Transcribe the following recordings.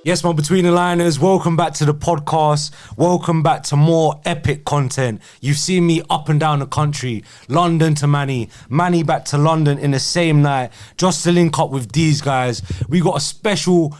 Yes, my Between the Liners, welcome back to the podcast. Welcome back to more epic content. You've seen me up and down the country, London to Manny back to London in the same night, just to link up with these guys. We got a special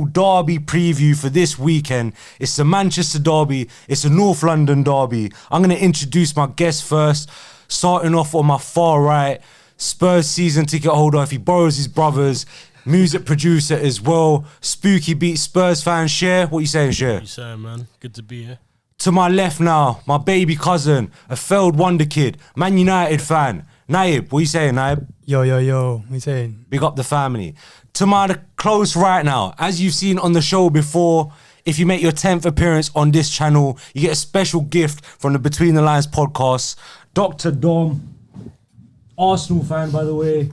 derby preview for this weekend. It's the Manchester derby, it's the North London derby. I'm going to introduce my guest first, starting off on my far right, Spurs season ticket holder, if he borrows his brothers, music producer as well, Spooky Beat Spurs fan. Cher, what you saying, Cher? What you saying, man? Good to be here. To my left now, my baby cousin, a failed wonder kid, Man United fan, Naib. What you saying, Naib? Yo, what you saying? Big up the family. To my close right now, as you've seen on the show before, if you make your 10th appearance on this channel, you get a special gift from the Between the Lines podcast. Dr. Dom, Arsenal fan, by the way.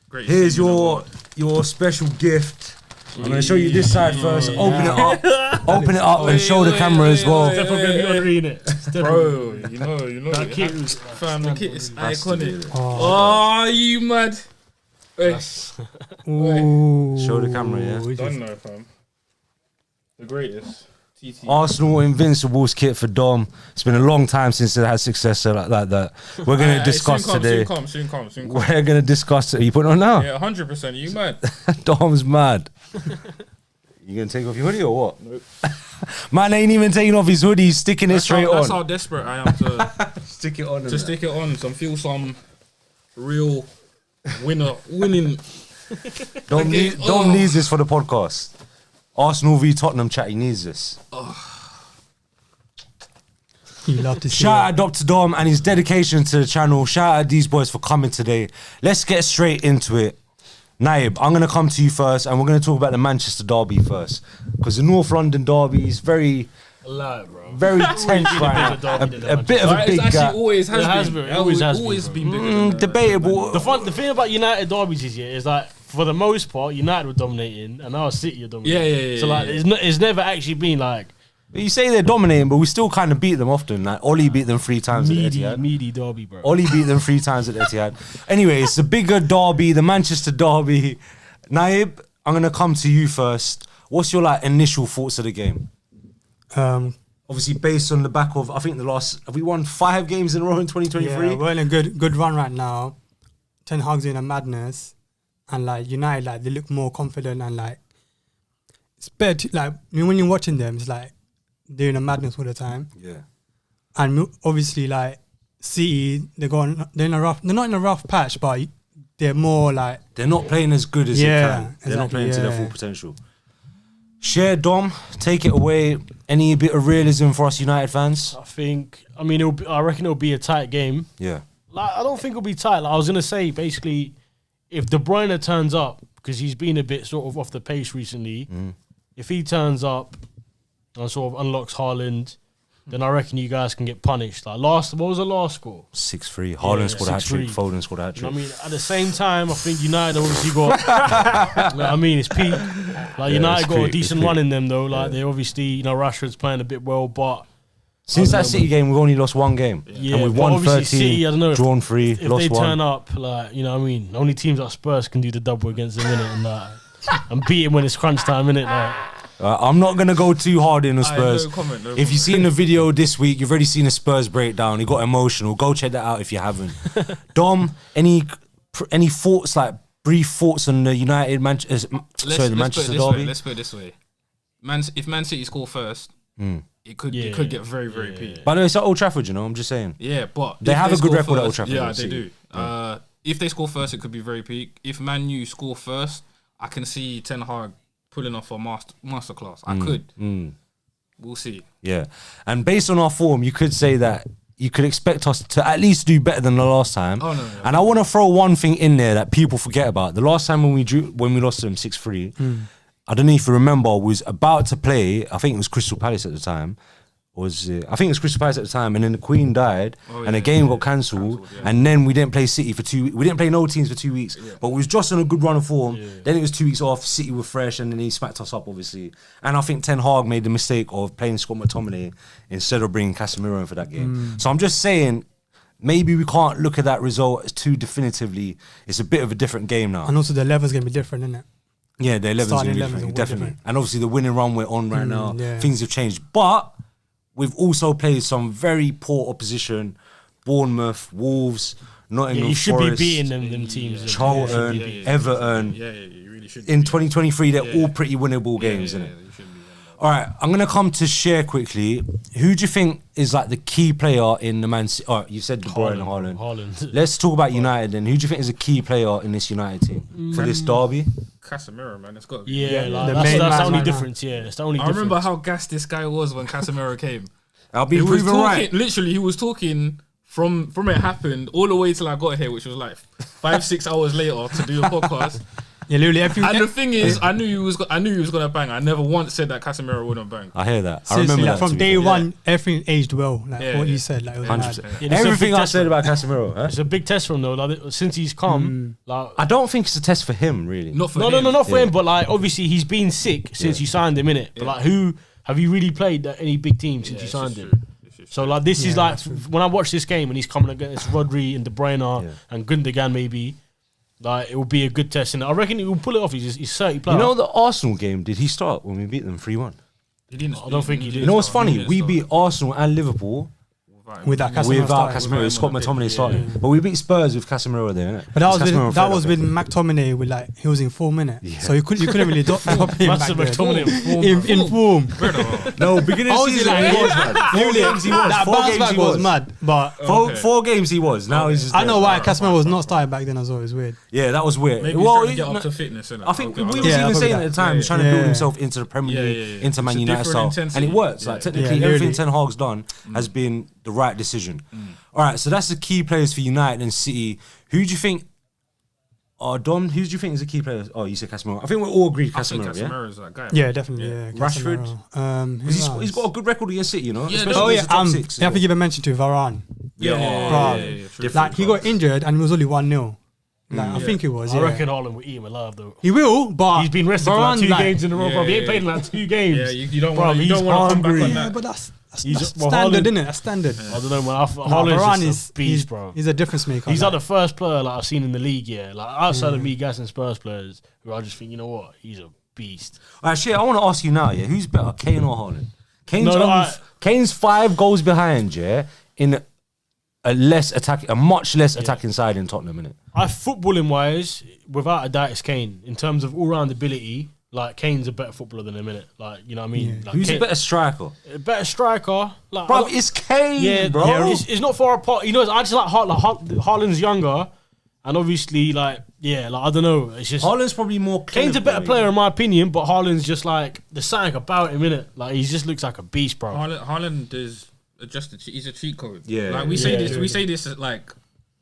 Great. Here's your special gift. I'm going to show you this side first. Open it up and show the camera as well. Definitely going to be ordering it. Bro, you know. That kit, fam, the kit is iconic. Oh, you mad? Hey. Show the camera, yeah. Don't know, fam. The greatest. TT. Arsenal Invincibles kit for Dom. It's been a long time since it had successor like that. We're going to discuss today. Soon come. We're going to discuss it. Are you putting it on now? Yeah, 100%. You mad? Dom's mad. You going to take off your hoodie or what? Nope. Man ain't even taking off his hoodie. He's sticking it straight on. That's how desperate I am to stick it on. Stick it on. So feel some real winning. Dom needs this for the podcast. Arsenal v Tottenham chat, he needs this. You love to see Shout out Dr. Dom and his dedication to the channel. Shout out these boys for coming today. Let's get straight into it. Naib, I'm going to come to you first and we're going to talk about the Manchester derby first. Because the North London derby is very tense right now. A bit of a big gap. Always has been bigger. Debatable. The thing about United derbies is like, for the most part, United were dominating and now City are dominating. Yeah. So like, it's never actually been like... You say they're dominating, but we still kind of beat them often. Like Ollie beat them 3 times at the Etihad. Meaty derby, bro. Ollie beat them 3 times at the Etihad. Anyway, it's the bigger derby, the Manchester derby. Naib, I'm going to come to you first. What's your initial thoughts of the game? Obviously, based on the back of, I think have we won 5 games in a row in 2023? Yeah, we're in a good run right now. Ten Hag's in a madness. And United, they look more confident and it's better when you're watching them, it's they're in a madness all the time. Yeah. And obviously City, they're not in a rough patch, but they're more they're not playing as good as they can. They're not playing to their full potential. Cher, Dom, take it away. Any bit of realism for us United fans? I reckon it'll be a tight game. Yeah. I don't think it'll be tight. I was going to say, basically, if De Bruyne turns up, because he's been a bit sort of off the pace recently, if he turns up and sort of unlocks Haaland, then I reckon you guys can get punished. What was the last score? 6-3. Haaland scored a hat-trick, 6-3. Foden scored a hat-trick. At the same time, I think United obviously got... it's peak. United got a decent run in them, though. They obviously, Rashford's playing a bit well, but... Since that City game, we've only lost 1 game. Yeah, and we've won 13, City, I don't know drawn 3, if lost 1. If they turn up, only teams like Spurs can do the double against them, innit? And beat him when it's crunch time, innit? I'm not going to go too hard in the Spurs. No comment. If you've seen the video this week, you've already seen the Spurs breakdown. He got emotional. Go check that out if you haven't. Dom, any thoughts, brief thoughts on the United Manchester derby? Let's put it this way. If Man City score first... It could get very, very peak. By the way, it's at Old Trafford, I'm just saying. Yeah, but... They have a good record at Old Trafford. Yeah, they do. If they score first, it could be very peak. If Man U score first, I can see Ten Hag pulling off a masterclass. I could. We'll see. Yeah. And based on our form, you could say that you could expect us to at least do better than the last time. Oh, no. And I want to throw one thing in there that people forget about. The last time when we lost to them 6-3... I don't know if you remember, was about to play, I think it was Crystal Palace at the time, was it? I think it was Crystal Palace at the time, and then the Queen died, and the yeah, game yeah, got cancelled, yeah. and then we didn't play City for 2 weeks. We didn't play no teams for 2 weeks, but we was just on a good run of form. Then it was 2 weeks off. City were fresh, and then he smacked us up, obviously. And I think Ten Hag made the mistake of playing Scott McTominay instead of bringing Casemiro in for that game. So I'm just saying, maybe we can't look at that result as too definitively. It's a bit of a different game now. And also the level's going to be different, isn't it? Yeah, the 11's Starting gonna be 11's different, way definitely. different. And obviously the winning run we're on right now, yeah. things have changed. But we've also played some very poor opposition. Bournemouth, Wolves, Nottingham You should Forest, be beating them teams. Charlton, Yeah, Everton. you really should. In 2023, they're all pretty winnable games, isn't it? You should be. All right, I'm going to come to Share quickly. Who do you think is like the key player in the Man City? Oh, you said De Bruyne and Haaland. Haaland. Let's talk about United then. Who do you think is a key player in this United team for this derby? Casemiro, man, it's got. Yeah, like, The that's main the man only right difference. Yeah, it's the only I difference. remember how gassed this guy was when Casemiro came. I'll be He was proven talking, right. literally, he was talking from it happened all the way till I got here, which was like 5-6 hours later to do a podcast. Yeah, literally every. And the thing is, I knew he was gonna bang. I never once said that Casemiro wouldn't bang. I hear that. I Seriously, remember like, that. from to be day fair. one, everything aged well. Like Yeah, what yeah. you said, like it was 100%. mad. Yeah, it's a Everything big I test said for- about Casemiro, huh? It's a big test for him though. Like, since he's come, like I don't think it's a test for him, really. Not for no, him. not for him. But like, obviously, he's been sick since you signed him, innit? But like, who have you really played at any big team since you it's signed just him? true. It's just So like, this is Yeah, like that's true. when I watch this game and he's coming against Rodri and De Bruyne and Gundogan, maybe. Like, it will be a good test, and I reckon he will pull it off. He's 30 player. You know the Arsenal game, did he start when we beat them 3-1? He didn't. I don't think he did. You know what's funny? We beat Arsenal and Liverpool Without Casemiro without starting. Casemiro. Scott McTominay starting. But we beat Spurs with Casemiro there, innit? But that was Casemiro with, fed that was up with there. McTominay with like he was in 4 minutes, so you couldn't really drop him back Massive there. McTominay in form. No, beginning of How the was he season like? he was, man. 4 games he was. That 4 bounce games back he was was. mad, but Four games he was. Now he's just I know there. why Casemiro was not starting back then as well. It was weird. Yeah, that was weird. Maybe he's Well, trying to get up to fitness. Innit? I think we was Yeah, even probably saying that. at the time, Yeah, he's trying to yeah. build himself into the Premier League, yeah. into Man It's a United style, different and it intensity. works. Like Yeah. technically, Yeah, everything literally. Ten Hag's done has been the right decision. All right, so that's the key players for United and City. Who do you think? Dom, who do you think is the key players? Oh, you said Casemiro. I think we all agree I think Casemiro. Yeah, Casemiro is that guy. Yeah, definitely. Yeah. Yeah, Rashford? Casemiro. Who he's else? got a good record against City, you know. Yeah, Especially no, against the top six. you have to give a mention to Varane. Yeah, true. Like he got injured and it was only 1-0. Like I think it was. I Yeah. reckon Haaland will eat him alive though. He will, but He's been rested for like Varane, 2 games in a row, bro. He ain't yeah, played in like 2 games. Yeah, you don't Bro, want to he's come back hungry. on Yeah, that. but that's He's- well, standard, Haaland- isn't it? That's standard. I don't know, man. Nah, Haaland's Varane just is a beast, bro. He's a difference maker. He's like like, the first player like I've seen in the league, yeah. Like outside of me, Gas and Spurs players, who I just think, you know what, he's a beast. All right, shit. I want to ask you now, yeah. Who's better, Kane or Haaland? No, Kane's 5 goals behind, yeah, in a much less attacking side in Tottenham, innit? Footballing wise, without a doubt, it's Kane. In terms of all round ability, like Kane's a better footballer than him, innit? Like, you know what I mean? Like, Who's Kane, a better striker? a better striker? Like, Bro, it's Kane, yeah, bro. yeah, it's not far apart. You know, I just like Haaland's younger, and obviously, like, yeah, like I don't know. It's just Haaland's probably more. Kane's a better clinical, player in my opinion, but Haaland's just like there's something about him, innit? Like he just looks like a beast, bro. Haaland is he's a cheat code. Yeah, like we yeah, say yeah, this, yeah. we say this like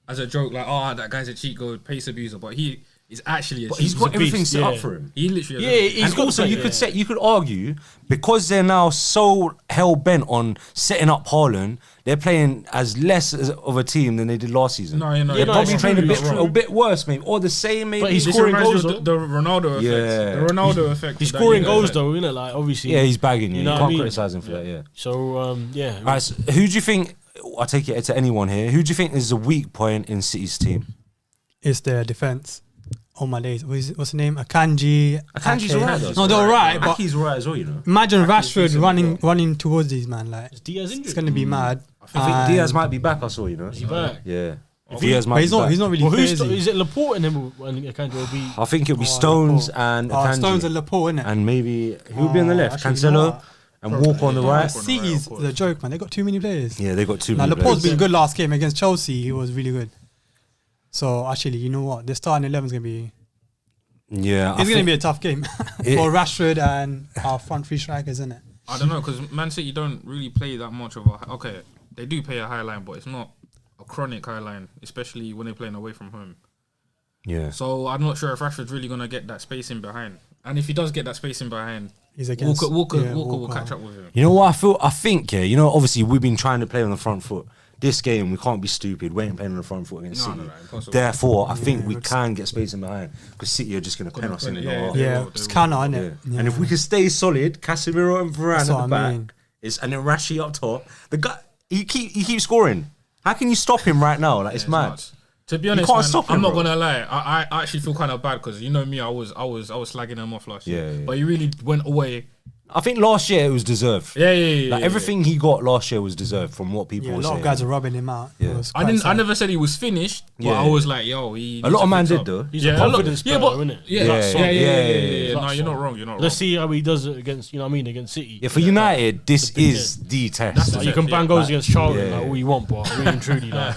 as a joke, like that guy's a cheat code, pace abuser, but he is actually a But cheat he's got a everything beast, set up yeah. for him. He literally Yeah, has he's And got also, the you play, could you could argue because they're now so hell bent on setting up Haaland, they're playing as less of a team than they did last season. No, you know, they're no, probably it's playing true, a bit worse, maybe, or the same, maybe. But he's This scoring reminds me goals, of the Ronaldo effect. Yeah. The Ronaldo effect. He's that scoring you know, goals like- though, innit? Like obviously, Yeah, he's bagging you. You You know what can't I mean? criticize him for that. Yeah. So yeah, All right, so who do you think? I take it to anyone here. Who do you think is the weak point in City's team? it's their defense. Oh my days, what's the name? Akanji. Akanji's Ake. alright though. No, they're alright, but Aki's alright as well, you know. imagine Ake's Rashford decent running towards these man. Like is Diaz injured? it's gonna be mad. I think And- Diaz might be back. I saw, you know. Is he back? Yeah. If Diaz he- might But he's be not. back. He's not really Well, who's crazy. is it Laporte and him when Akanji will be? I think it'll be Oh, Stones Laporte. and Akanji. Stones and Laporte, innit? And maybe who'll be on the left? actually, you know Cancelo what? and Walker on the Yeah. right. City's Of course. the joke, man. They got too many players. Yeah, they got 2 Now many Laporte's players. been good last game against Chelsea. He was really good. So actually, you know what? The starting 11 is gonna be. Yeah, It's gonna be a tough game It- for Rashford and our front three strikers, isn't it? I don't know because Man City don't really play that much of a. Okay, they do play a high line, but it's not a chronic high line, especially when they're playing away from home. Yeah. So I'm not sure if Rashford's really gonna get that space in behind. And if he does get that space in behind, He's against Walker will catch up with him. You know what I feel? I think, yeah, you know, obviously we've been trying to play on the front foot. This game, we can't be stupid. We ain't playing on the front foot against City. Impossible. Therefore, I think we can get space in behind because City are just going to pen us in the half. Yeah, it's kind of on it. And if we can stay solid, Casemiro and Varane at the back, mean. and then Rashi up top, the guy he keeps scoring. How can you stop him right now? Like it's mad. Nuts. To be honest, can't man, stop him, I'm not bro. gonna lie. I actually feel kind of bad because you know me, I was slagging him off last year. Yeah. But he really went away. I think last year it was deserved. Yeah. Like everything he got last year was deserved from what people Yeah, a were lot saying. of guys are rubbing him out. Yeah. It was I quite didn't. I sad. never said he was finished, but Yeah. I was like, yo, he. A lot of man needs to did fix though. up. He's a confidence player, isn't it? Yeah. No, you're not wrong. You're not wrong. Let's see how he does it against, against City. Yeah, for United, this is the test. Like, you can bang goals Like, against Charlton yeah. like all you want, but really and truly, like,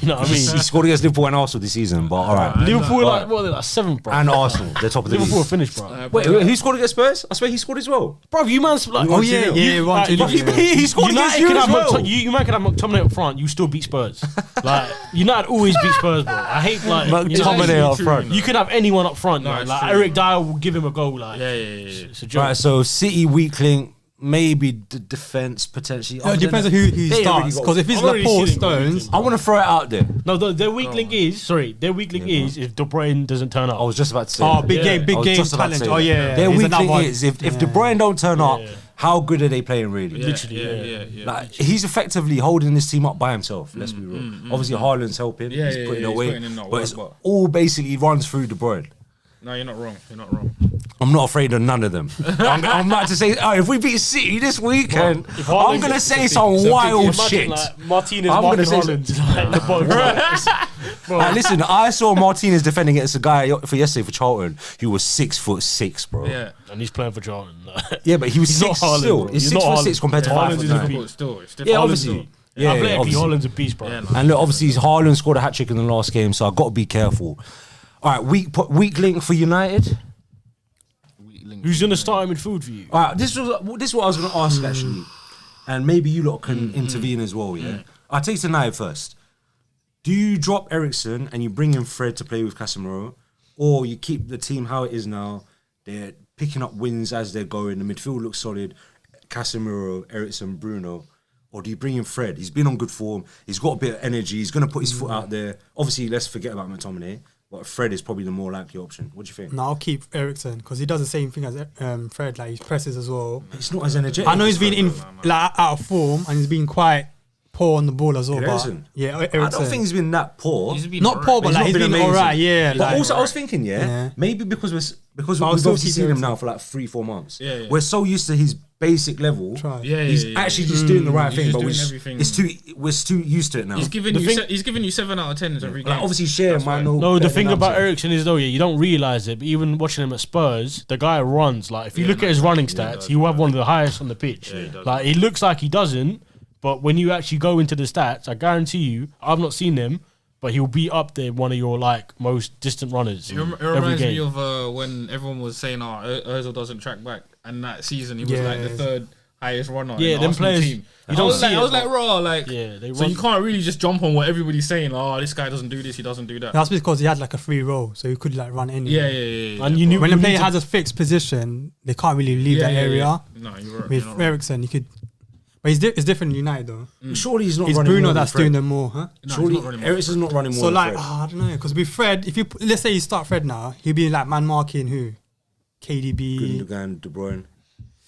you know what I He mean? scored against Liverpool and Arsenal this season, but all right. Liverpool, like, what are they, like 7th, bro? And Arsenal, they're top of the Liverpool are league. finished, bro. Wait, who scored against Spurs? I swear he scored as well. Bro, you man's like, Oh, yeah, you, one, two, like, He scored against you could as have well. You might could have McTominay up front, you still beat Spurs. Like, United always beat Spurs, bro. I hate, like, McTominay up front. You could have anyone up front, No, man. it's Like, true. Eric Dyer will give him a goal, like. Yeah. It's a joke. Right, so City weak link, maybe the defense potentially. No, it depends on who They starts. already got- Because if it's I've already Laporte, seen him go Stones, weak I want to throw it out there. No, their weak link is if De Bruyne doesn't turn up. I was just about to say. oh, that. big Yeah. game, I big was game just about to challenge. say Oh that. yeah, Their he's weak another link one. is if De Bruyne don't turn up, Yeah. how good are they playing really? Literally, yeah. Like he's effectively holding this team up by himself. Let's be real. Obviously, Haaland's helping. Yeah, he's putting away, putting in that but work, it's but- all basically runs through De Bruyne. No, you're not wrong. You're not wrong. I'm not afraid of none of them. I'm about to say, if we beat City this weekend, If I'm Haaland gonna gets say the some big- wild imagine, shit. Like, Martinez, I'm Martin gonna say Haaland, like, in the box. Bro. Like, listen, I saw Martinez defending against a guy for yesterday for Charlton who was 6'6", bro. Yeah. And he's playing for Charlton. Yeah, but he was He's not 6 Haaland, still. bro. He's He's not 6'6" compared to Haaland. 5'9". Haaland is But different. still, it's different. Yeah, Haaland's obviously. still- Yeah, Athletically, obviously. Haaland's a beast, bro. Yeah, no. And look, obviously, Haaland scored a hat trick in the last game, so I got to be careful. All right, weak link for United. Who's gonna start him in food for you? All right, this is what I was going to ask actually, and maybe you lot can intervene as well. Yeah, I'll take tonight first. Do you drop Ericsson and you bring in Fred to play with Casemiro, or you keep the team how it is now? They're picking up wins as they're going. The midfield looks solid. Casemiro, Ericsson, Bruno. Or do you bring in Fred? He's been on good form. He's got a bit of energy. He's going to put his foot out there. Obviously, let's forget about McTominay. But Fred is probably the more likely option. What do you think? No, I'll keep Ericsson because he does the same thing as Fred. Like he presses as well. It's not as energetic. I know he's been like out of form and he's been quite poor on the ball as well. But Ericsson? yeah, I Ericsson. don't think he's been that poor. He's been Not alright. poor, but He's like not he's been been amazing. alright. Yeah, But like, also, I was thinking, Yeah. maybe because we've I'll obviously still seen keep him now for like 3-4 months. Yeah. We're so used to his basic level. Try. Yeah, He's yeah. actually just doing the right He's thing, just but doing everything. we're too used to it now. He's giving you 7 out of 10 every game. Like, obviously, Shea That's might why. know. No, the better thing than about us. Ericsson is though, you don't realise it, but even watching him at Spurs, the guy runs. Like, if you look at his running stats, he will have one of the highest on the pitch. Like, he looks like he doesn't, but when you actually go into the stats, I guarantee you, I've not seen him, but he'll be up there, one of your like most distant runners. It every reminds me game. of when everyone was saying, Ozil doesn't track back. And that season, he was Yeah. like the third highest runner Yeah, in the them Arsenal players, team. you don't see I it, was like, but- raw, like, Yeah, they so run- you can't really just jump on what everybody's saying. Oh, this guy doesn't do this, he doesn't do that. That's because he had like a free role, so he could like run anywhere. Yeah. And you knew When you the player need to- has a fixed position, they can't really leave that area. No, you're right. With you're not wrong. Ericsson, he could. But it's different in United though. Surely he's not It's running Bruno more than that's Fred. doing them more, huh? No, he's Surely not running more. Ericsson's not running more So than like, Fred. I don't know, because with Fred, if you let's say you start Fred now, he'll be like man marking who, KDB. Gundogan, De Bruyne,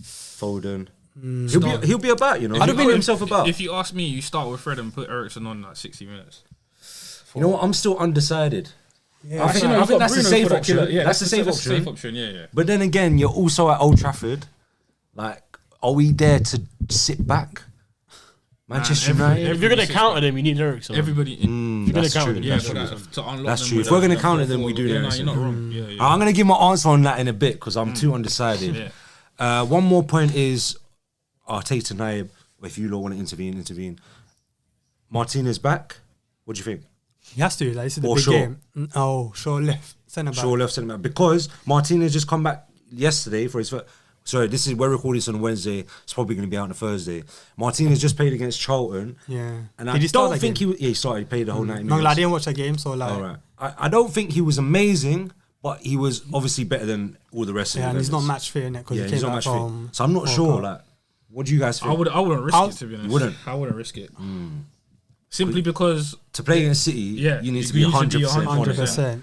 Foden. Mm. He'll be about, you know. I don't He'll think put himself about. If you ask me, you start with Fred and put Ericsson on like 60 minutes. You know what? I'm still undecided. Yeah, I think, Actually, no, I you've think got that's the Bruno safe for that option. killer. Yeah, that's the safe that's option. safe option. Yeah. But then again, you're also at Old Trafford. Like, are we there to sit back? Manchester United. If you're gonna counter them, you need Ericsson. Everybody. You're gonna That's counter true. them. Yeah, That's but true. to unlock That's them true. with If we're that- gonna that counter four them, we forward. do Yeah, that, no, so. you're not wrong. Yeah. I'm going to give my answer on that in a bit because I'm too undecided. Yeah. One more point is, I'll take to Naib. If you lot want to intervene. Martinez back. What do you think? he has to. Like this is the Or big Shaw. game. Shaw left centre back. Shaw left centre back because Martinez just come back yesterday for his first. Sorry, we're recording this on Wednesday. It's probably going to be out on a Thursday. Martinez just played against Charlton. Yeah. And Did I he start don't that think game? he started. He played the whole 90 No, minutes. like, I didn't watch that game, so like. All right. I don't think he was amazing, but he was obviously better than all the rest of Yeah, the and he's not defenders. match fit in it because Yeah, he he's came not back match fit. from. So I'm not World sure. Cup. Like, what do you guys think? I wouldn't risk it, to be honest. Wouldn't? I wouldn't risk it. Simply because To play against City, Yeah, you need to you be need to be 100% on it. 100%.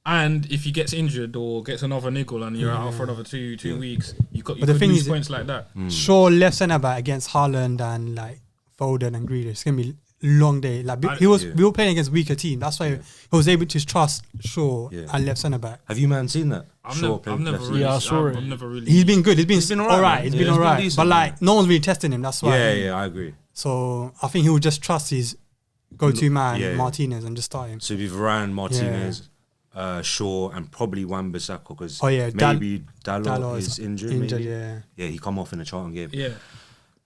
and if he gets injured or gets another niggle and you're out for another two weeks, you the could thing lose is- points like that. Sure, left centre back against Haaland and like Foden and Grealish. It's gonna be a long day. Like we were playing against weaker team. That's why he was able to trust Shaw and left centre back. Have you man seen that? I've Shaw never played really, left. Yeah, I saw it. I've never really. He's been good. He's been all alright, right. man. He's Yeah, been he's all been right. decent, But like man. no one's really testing him. That's why. Yeah, I agree. So I think he would just trust his go-to man Yeah. Martinez and just start him. So it'd be Varane, Martinez, Shaw, and probably Wan-Bissaka because Oh, yeah, maybe Dalot Dalot is injured. Maybe. yeah. Yeah, he come off in the Charlton game. Yeah.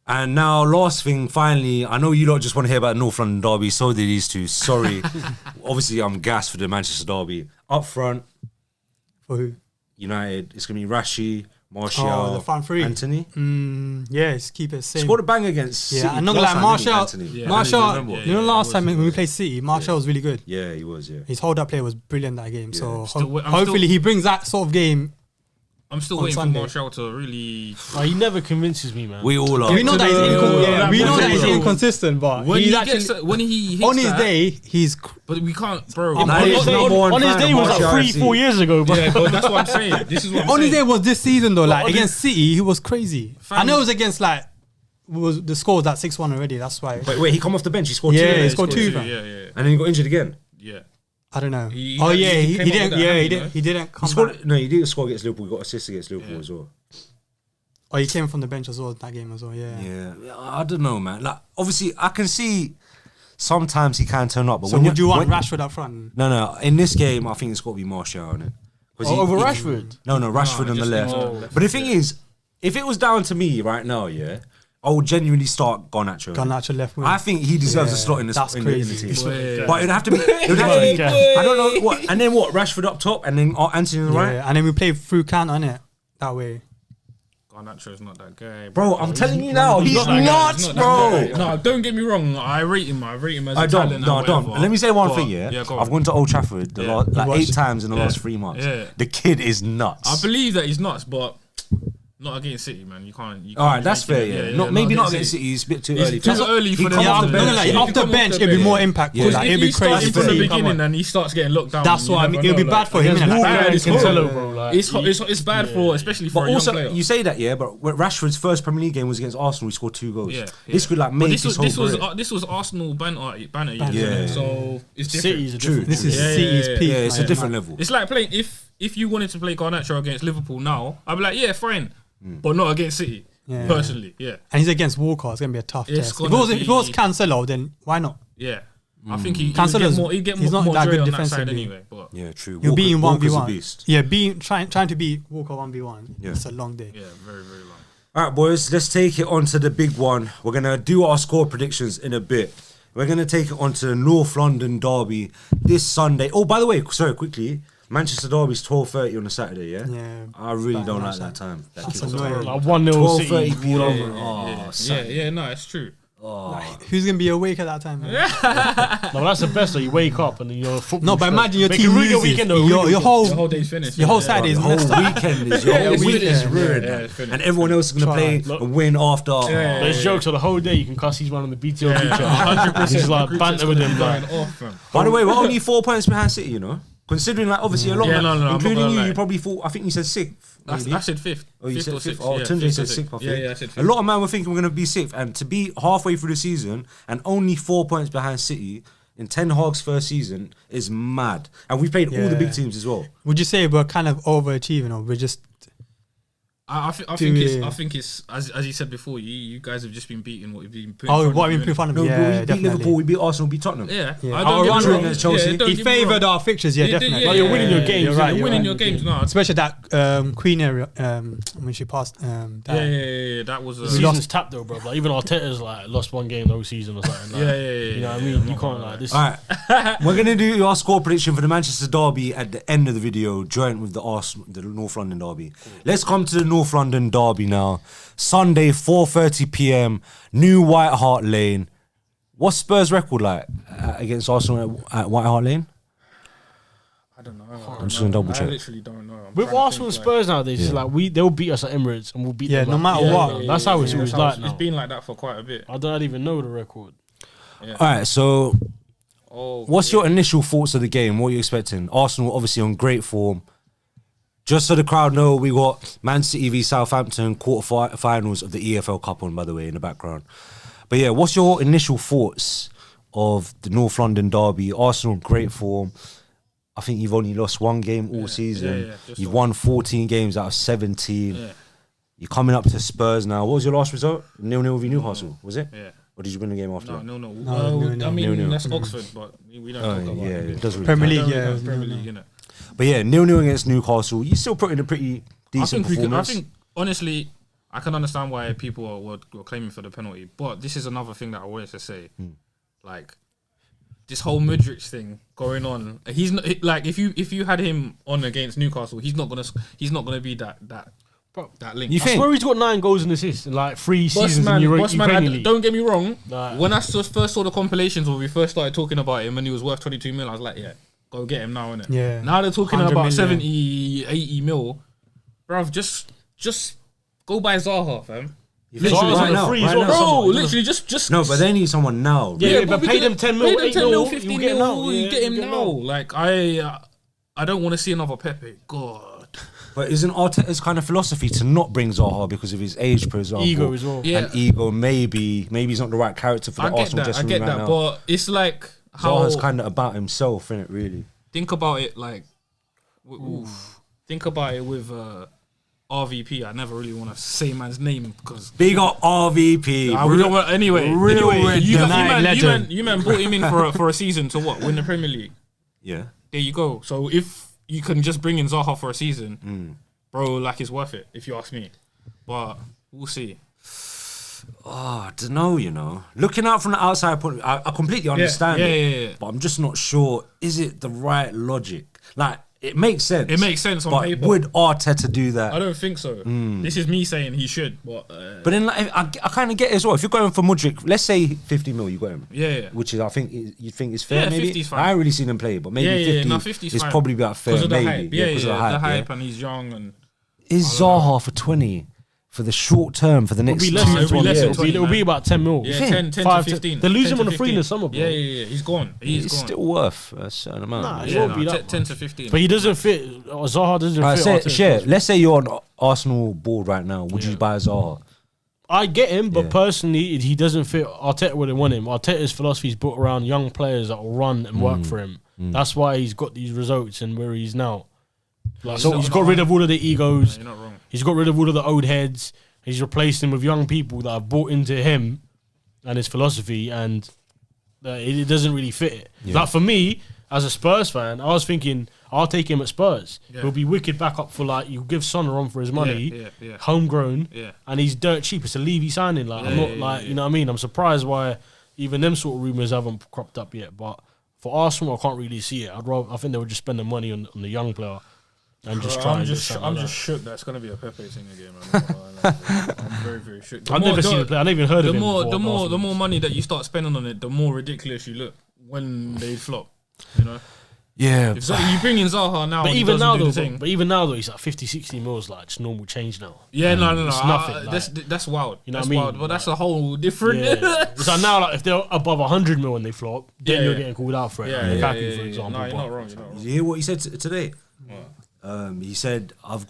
And now, last thing, finally, I know you lot just want to hear about North London derby. So did these two. Sorry, obviously I'm gassed for the Manchester derby. Up front, For who? United, it's gonna be Rashi, Martial, Oh, the front three. Anthony. Yes, keep it same. Scored a bang against City. Yeah, I'm not gonna last lie, time, didn't he, Martial. Anthony? Yeah. Martial. Remember? You know, last he time was, when we played City, Martial was really good. Yeah, he was. Yeah. His hold-up play was brilliant that game. So Still- I'm hopefully still- he brings that sort of game. I'm still On waiting Sunday. for Martial to really. Like, he never convinces me, man. We all are. We know that he's we know that he's Bro. inconsistent, but When he's he actually gets, when he hits on his that, day he's. but we can't, bro. On Nah, his he's day- number one on his fan day of was Martial like FC. 3-4 years ago, but Yeah, but that's what I'm saying. This is what I'm On his saying. day was this season though. Like on against City, he was crazy. I Fam. know it was against like was the score was at 6-1 already. That's why. But wait, he come off the bench. He scored Yeah, two. he Yeah, scored two, Yeah, fam. yeah, and then he got injured again. yeah. I don't know. He Oh yeah, he he came up didn't. with that Yeah, hand, he you didn't. know? He didn't He come back. scored. No, he didn't score against Liverpool. He got assist against Liverpool as well. Oh, he came from the bench as well that game as well. Yeah. Yeah, I don't know, man. Like, obviously, I can see sometimes he can turn up, but So when would you want when- Rashford up front? No. In this game, I think it's got to be Martial on it. 'Cause over Rashford. No, Rashford on the just left. no. But the thing is, if it was down to me right now, yeah, I would genuinely start Garnacho. Garnacho left wing. I think he deserves a slot in the, That's in the crazy. team. Wait. But it'd have to be. It'd have to be Wait. I don't know what. And then what? Rashford up top, and then Anthony on the right. Yeah, and then we played through Kane on it that way. Garnacho's not that guy, Bro, I'm telling you now, he's not that guy. nuts, He's not bro. that guy. No, don't get me wrong. I rate him. I rate him as I a don't. talent. No, I and don't. whatever. Let me say one But- thing. Yeah, go I've on. gone to Old Trafford Yeah. like watched 8 it. times in the Yeah. last 3 months. Yeah. The kid is nuts. I believe that he's nuts, but not against City, man. You can't. All right, that's fair. make it- Yeah, maybe not against City. City. It's a bit too It's early. too for- early for he them. come Yeah, off the I'm bench. not gonna lie, Off the bench, it'd be more impactful. Yeah. Like, If it'd he be starts crazy. from the for him. beginning and he starts getting locked down, That's you what I never mean. It'll be know, bad like, for him. against innit? Wolves Like, and it's Cancelo, hard. bro. Like, It's bad for, especially for But a young also, player. you say that, yeah, but when Rashford's first Premier League game was against Arsenal. He scored 2 goals. Yeah, This could like But make this his was whole this was career. this was Arsenal banter years, Yeah. innit? So it's different. City's a True. different. This is Yeah, City's yeah, peak. Yeah, it's a man. different level. It's like playing if you wanted to play Garnacho against Liverpool now, I'd be like, yeah, fine, but not against City. Yeah. Personally, yeah, And he's against Walker. It's gonna be a tough It's test. If gonna it was be- Cancelo, then why not? yeah. I think he'd Cancelo's- get he's more not that joy good on that side defensively. anyway. But Yeah, true. You're beating Walker's a 1v1. beast. Yeah, trying to beat Walker 1v1. Yeah. It's a long day. yeah, very very long. All right, boys, let's take it on to the big one. We're going to do our score predictions in a bit. We're going to take it on to the North London derby this Sunday. Oh, by the way, sorry, quickly, Manchester derby's 12:30 on a Saturday, yeah? Yeah. I really Bad don't match, like that time. That That's kicks off. annoying. Like 1-0 City. 12:30 p.m. No, it's true. Who's gonna be awake at that time? Man? No, but that's the best. Like, you wake up and you're football. No, but stressed. imagine your But team you ruin your loses. weekend. though, Your ruin The whole whole day's finished. your whole yeah. Saturday is The whole messed up. weekend is your whole weekend, weekend is yeah. ruined, Yeah, man. it's finished. And everyone else is going to play Look. and win after. Yeah. There's jokes on the whole day. You can cuss these man on the BTO Yeah, feature. 100%. Just like banter with them. going Like, off, man. By the way, we're only 4 points behind City, you know? Considering, like, obviously a lot, Yeah, of, no, I'm not including gonna you, lie. you probably thought, I think you said 6th. I said fifth. Oh, you Fifth said or 5th? sixth. Oh, Yeah, Tunde fifth said or 6th, I think. Yeah, I said A fifth. lot of man were thinking we're going to be 6th, and to be halfway through the season and only 4 points behind City in Ten Hag's first season is mad. And we've played all the big Yeah. teams as well. Would you say we're kind of overachieving, or we're just I think it's as you said before. You guys have just been beating what you've been. Putting in front what of we you, put in front of No, you? but Yeah, we beat definitely. Liverpool, we beat Arsenal, we beat Tottenham. Yeah, Yeah. I Our don't get run me wrong. against Chelsea. Yeah, don't He get me wrong. favoured our fixtures, yeah, He did, definitely. yeah, you're winning your games. You're right, You're you're winning right. your games now. Especially that Queen area when she passed. Yeah. That was. the season's tapped though, bro. Like even Arteta's like lost one game the whole season or something. Like, Yeah. You know what I mean? You can't like this. All right, we're gonna do our score prediction for the Manchester derby at the end of the video, joint with the North London derby. Let's come to the North London derby now. Sunday, 4:30 p.m. New White Hart Lane. What's Spurs' record like against Arsenal at White Hart Lane? I don't know. I'm just gonna double check. I literally don't know. I'm With trying to Arsenal and think, Spurs nowadays, it's like they'll beat us at Emirates and we'll beat them. no matter what. That's how it's always like now. It's been like that for quite a bit. I don't even know the record. All right, so what's your initial thoughts of the game? What are you expecting? Arsenal obviously on great form. Just so the crowd know, we got Man City v Southampton quarter-finals of the EFL Cup on, by the way, in the background. But yeah, what's your initial thoughts of the North London derby? Arsenal great form. I think you've only lost one game all season. You've won 14 games out of 17. Yeah. You're coming up to Spurs now. What was your last result? 0-0 with Newcastle, was it? Yeah. Or did you win the game after? No. No. I mean, 0-0. that's Oxford, but we don't talk about it. it does really Premier count. League, yeah. Premier League, innit? But yeah, 0-0 against Newcastle. You still put in a pretty decent performance. I think, honestly, I can understand why people were claiming for the penalty. But this is another thing that I wanted to say. Like, this whole Mudryk thing going on. He's not like if you had him on against Newcastle, he's not gonna be that link. You I think? swear he's got 9 goals and assists in like 3 seasons in Ukrainian League. Don't get me wrong. Nah. When I first saw the compilations when we first started talking about him and he was worth 22 mil, I was like, yeah, go get him now, innit? Yeah. Now they're talking 100 about million. 70, 80 mil. Bruv, just go buy Zaha, fam. Literally, right now, free right as well. now. Bro, Someone, literally just No, but they need someone now. Yeah, but we pay could- them 10 pay mil, them 8 10 mil, mil, 15 you get him mil, now. you Yeah, get him you now. Like I don't want to see another Pepe. God. But isn't Arteta's kind of philosophy to not bring Zaha because of his age, for example? Ego as well. Yeah. And ego, maybe he's not the right character for the I get Arsenal that, dressing I get room that, right now. but it's like how Zaha's kind of about himself, innit, really? think about it like think about it with RVP. I never really want to say man's name because Big up RVP. we don't want anyway. Real Anyway, you legend. man brought him in for a season to what? Win the Premier League. Yeah. There you go. So if you can just bring in Zaha for a season, bro, like it's worth it if you ask me. But we'll see. Oh, I don't know, you know. Looking out from the outside point, I completely understand yeah, it. yeah. But I'm just not sure, is it the right logic? Like, it makes sense. It makes sense on but paper. would Arteta do that? I don't think so. This is me saying he should, but But then like, I kind of get it as well. If you're going for Mudryk, let's say 50 mil, you got him. yeah. Which is, I think, you think is fair. Yeah, maybe 50 is fine. I ain't really seen him play, but maybe Yeah, 50, no, 50 is is fine. probably about fair. Because of the Maybe, hype. Yeah, because of the hype. and he's young and Is Zaha for 20 for the short term for the next It'll be 2 less than 3 20. less than years? 20. It'll be about 10 mil. yeah, think? 10 5 to to 15. They lose 10 him on to the free in the 15. summer, bro. Yeah. He's gone. He's It's gone. still worth a certain amount. Nah, man. it yeah, won't be that 10 much. to 15. But he doesn't fit. Zaha doesn't fit. Arteta's Let's say you're on Arsenal board right now. Would you buy Zaha? I get him, but Yeah. personally, he doesn't fit. Arteta wouldn't want him. Arteta's philosophy is built around young players that will run and work for him. That's why he's got these results and where he's now. Like, So he's got rid of all of the egos. You're not wrong. He's got rid of all of the old heads. He's replaced them with young people that have bought into him and his philosophy, and it doesn't really fit it. Like for me, as a Spurs fan, I was thinking I'll take him at Spurs. Yeah. He'll be wicked backup for like you give Son a run for his money, Yeah. homegrown, Yeah. and he's dirt cheap. It's a Levy signing. Like I'm not like you know what I mean. I'm surprised why even them sort of rumours haven't cropped up yet. But for Arsenal, I can't really see it. I think they would just spend the money on the young player and just try. I'm just shook that's gonna be a Pepe thing again, man. I'm very, very shook. I've never seen him play. I never even heard of him. The more money that you start spending on it, the more ridiculous you look when they flop. You know, Yeah. if you bring in Zaha now, But and he even doesn't now, do though, the thing. he's like 50, 60 mils, like just normal change now. Yeah, no. It's nothing, That's wild. You know that's what I mean? wild. But that's a whole different. Yeah. So now, like if they're above 100 mil and they flop, then Yeah, you're yeah. getting called out for it. Yeah, Like yeah, Lukaku, yeah, for yeah. example. No, you're but- not wrong. You're not wrong. Did you hear what he said today? He said, I've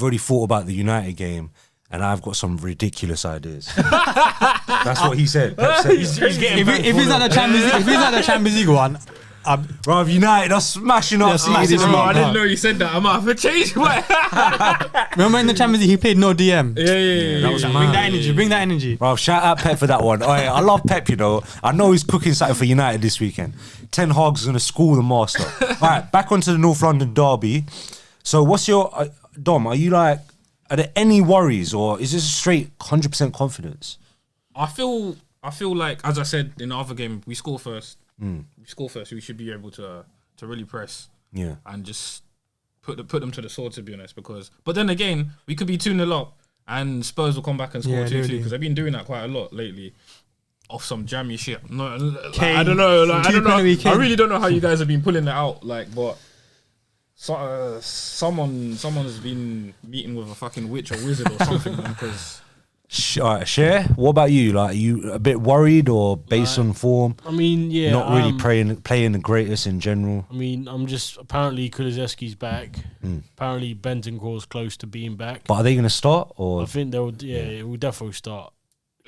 already thought about the United game and I've got some ridiculous ideas. That's what he said. Pep said He's that. getting If he's at the Champions League one, Bruv, United are smashing up. smashing this them Bro, up. month. I didn't know you said that. I might have to change my. remember in the Champions League he played no DM. Yeah. That was Bring mad. that energy. Bring that energy. Bruv, shout out Pep for that one. Oh, yeah, I love Pep, you know. I know he's cooking something for United this weekend. Ten Hag's going to school the master. All right, back onto the North London derby. So what's your... Dom, are there any worries or is this a straight 100% confidence? I feel like, as I said in the other game, we score first. We score first. We should be able to really press. Yeah. And just put them to the sword, to be honest. But then again, we could be 2-0 up and Spurs will come back and score 2-2 literally. because they've been doing that quite a lot lately. Off some jammy shit. No, Kane, I don't know. I penalty I Kane. really don't know how you guys have been pulling it out. But someone's been meeting with a fucking witch or wizard or something, man. Because Share. What about you? Like, are you a bit worried or based on form? I mean, yeah, Not really playing the greatest in general. I mean, I'm just apparently Kulusevski's back. Apparently Bentancur's close to being back. But are they going to start or? I think they'll. Yeah, it will definitely start.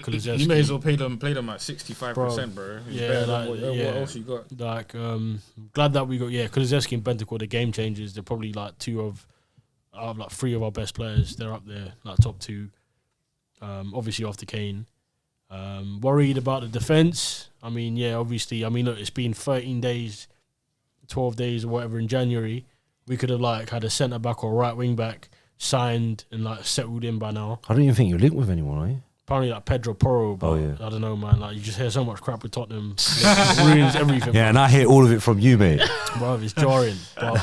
Kulusevski. you may as well play them at 65%, bro. It's Yeah, better than like, what else you got? Like, glad that we got Kulusevski and Bentancur, the game changers. They're probably like three of our best players. They're up there, like top two. Obviously after Kane. Worried about the defence. I mean, yeah, obviously. I mean, look, it's been 13 days, 12 days or whatever in January. We could have like had a centre back or right wing back signed and like settled in by now. I don't even think you're linked with anyone, are you? Apparently like Pedro Porro, but I don't know, man. Like you just hear so much crap with Tottenham. It ruins everything. Yeah, and I hear all of it from you, mate. Bro, it's jarring. But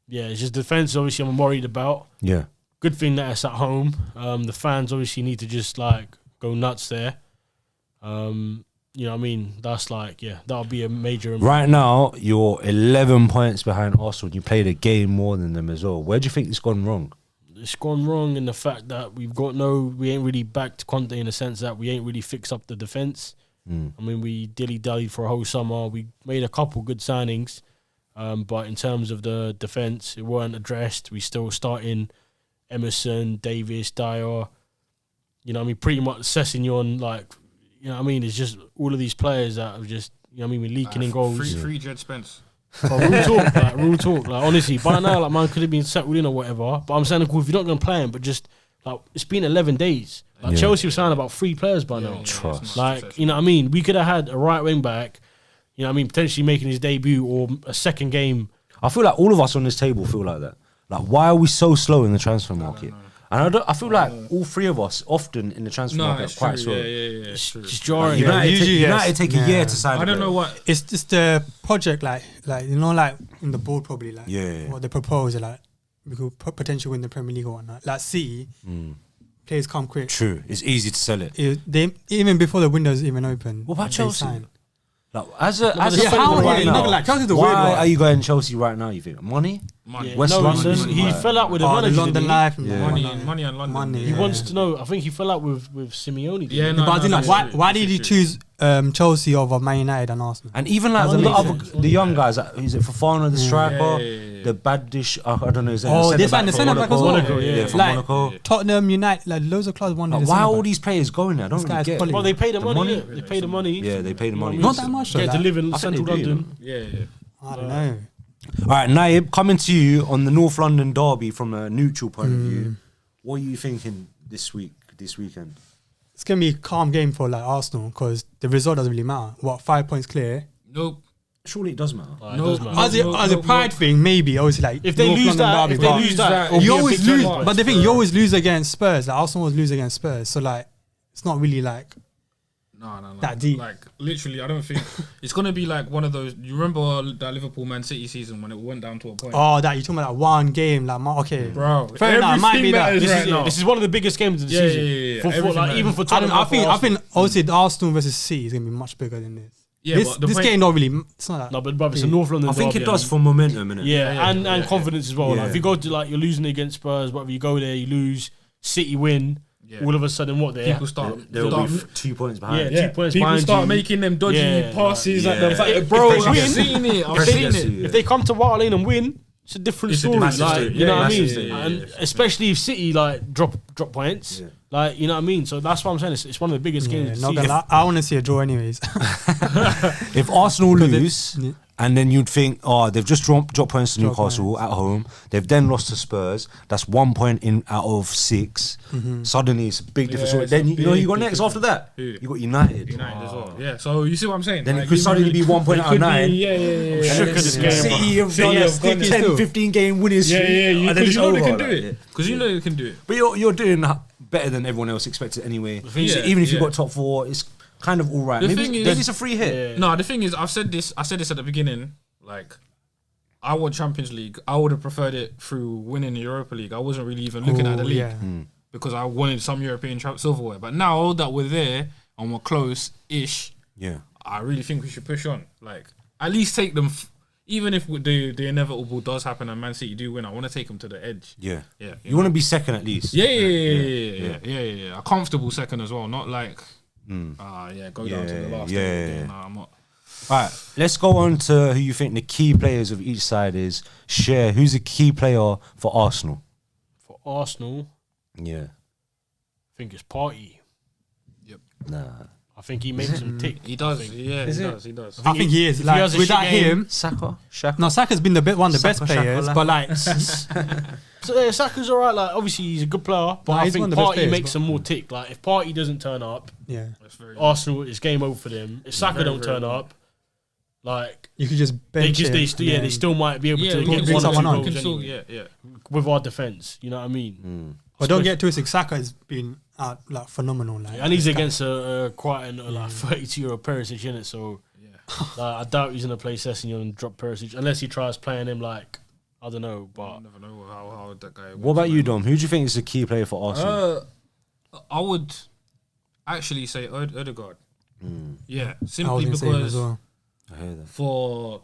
it's just defence obviously I'm worried about. Yeah. Good thing that it's at home. The fans obviously need to just like go nuts there. You know what I mean? That's like, that'll be a major impact. Right now, you're 11 points behind Arsenal. You played a game more than them as well. Where do you think it's gone wrong? It's gone wrong in the fact that we ain't really backed Conte in the sense that we ain't really fixed up the defence. I mean, we dilly-dallied for a whole summer. We made a couple good signings, but in terms of the defence, it weren't addressed. We still starting Emerson, Davis, Dyer. You know what I mean? Pretty much Sessegnon, like, you know what I mean? It's just all of these players that have just, you know what I mean, we're leaking in goals. Free Jed Spence. Real talk. Like, honestly, by now, like, man could have been settled in or whatever. But I'm saying, cool, if you're not going to play him, but just, like, it's been 11 days. Like, Chelsea was signing about 3 players by now. Trust. Like, you know what I mean? We could have had a right wing back, you know what I mean, potentially making his debut or a second game. I feel like all of us on this table feel like that. Like, why are we so slow in the transfer market? And I feel like all three of us often in the transfer market are quite slow. Yeah, it's true. Just jarring. United take a year to sign. I don't know what. It's just the project, like you know, like in the board probably, like Yeah. what they propose, like we could potentially win the Premier League or whatnot. Like City, players come quick. True, it's easy to sell it. They even before the window's even open. What about they Chelsea? sign. Like, as a how fan right you now, know, like, Chelsea's a why weird one. are you going Chelsea right now? You think money? Yeah. West No, London? he Like- fell out with the The manager. London didn't he? life, Money and London. Money, He yeah. wants to know. I think he fell out with Simeone. didn't Yeah, he? no, But I think, like, that's why true. did he choose Chelsea over Man United and Arsenal? And even like Doesn't the make other, sense. the young guys, like, is it Fofana, the striker, yeah. the bad dish? I don't know. Is Oh, they signed the centre-back as well. Monaco, yeah. from Like, Monaco. Tottenham, United, like loads of clubs wanted. Like, the why are centre-back. all these players going there? I don't This really guy's get it. quality. Well, they pay the money. money? They pay the money. Yeah, they pay the money. Not that much, though, Get to like, live in I think central they do, London. Yeah. I don't know. All right, Naib, coming to you on the North London derby from a neutral point of view. What are you thinking this weekend? It's gonna be a calm game for like Arsenal because the result doesn't really matter. 5 points clear? Nope. Surely it does matter. Like, it No, does matter. As a pride thing, maybe obviously like If they North lose London that, derby, if they but lose that, it'll be you a always big lose. turnover. But the thing, you always lose against Spurs. Like Arsenal always lose against Spurs, so like it's not really like No. that deep. Like literally, I don't think it's gonna be like one of those. You remember that Liverpool Man City season when it went down to a point? oh that you talking about that one game like okay, Bro, fair enough, might everything be that. matters This right is, now. this is one of the biggest games of the Yeah, season. yeah. For, Everything like, even matters. for I Tottenham. I think obviously the Arsenal versus City is gonna be much bigger than this. Yeah, this but the this point- game not really. It's not that. No, but it's a North London I think derby, it does and- for momentum, innit? Yeah, and confidence as well. Yeah. Like, if you go to like you're losing against Spurs, whatever you go there, you lose. City win. Yeah. All of a sudden, what they People start. They'll be 2 points behind. Yeah. 2 points People behind start you. making them dodgy Yeah, passes like, at the yeah. back. If Bro, they I've win- seen it. I've Press seen against it. you. If they come to White Lane and win, it's a different It's a story. massive Like, story. you know what I massive mean? story. And especially if City like drop points, Yeah. like you know what I mean. So that's what I'm saying. It's one of the biggest games. Yeah, of the not season. gonna lie, I want to see a draw anyways. If Arsenal lose, yeah. and then you'd think, oh, they've just dropped points to Newcastle at home. They've then lost to Spurs. That's 1 point in out of 6. Suddenly, it's a big difference. Yeah, So it's then a you know you got big next after that. Who? You got United. United as well. Yeah, so you see what I'm saying? Then it Like, could you suddenly really- be 1 point it out of could be- 9. Yeah. And Shook then at this game, City have City done a have gone still. 10, 15 game winning streak. and then because it's you know they over can do like, it. yeah. Because you know they can do it. But you're doing better than everyone else expected anyway. So Yeah, even if you yeah. got top 4, it's kind of all right. The Maybe thing is- it's a free hit. Yeah. No, the thing is, I said this at the beginning. Like, I want Champions League. I would have preferred it through winning the Europa League. I wasn't really even looking at the league Yeah. because I wanted some European silverware. But now that we're there and we're close-ish, Yeah. I really think we should push on. Like, at least take them. even if the inevitable does happen and Man City do win, I want to take them to the edge. Yeah. Yeah. You want to be second at least. Yeah. A comfortable second as well, not like go down to the last game. Nah, I'm not. All right, let's go on to who you think the key players of each side is. Share who's the key player for Arsenal. For Arsenal, Yeah. I think it's Partey. Nah. I think he makes them tick. He does. Yeah, Is he it? does. He does. I think he is. if he Like has a without shit game- him, Saka. no, Saka's been one of the best Saka, players, Saka, but like, So Saka's alright. Like obviously he's a good player, but Nah, I he's think one of the best Partey players, makes but- them more tick. Like if Partey doesn't turn up, yeah, That's very Arsenal is game over for them. If Saka Very, don't very turn good. up, like you could just bench they still might be able Yeah, to we get can bring one or two someone on. goals We can still, anyway yeah. with our defense. You know what I mean? But don't get twisted. Saka has been like phenomenal. Like, And he's against quite a like 32-year-old Perisic in it, so I doubt he's gonna play Sessegnon and drop Perisic unless he tries playing him like I don't know. I But never know how that guy. What about you, Dom? Who do you think is the key player for Arsenal? I would actually say Odegaard. Yeah, I was simply gonna say him as because well. I hear that. for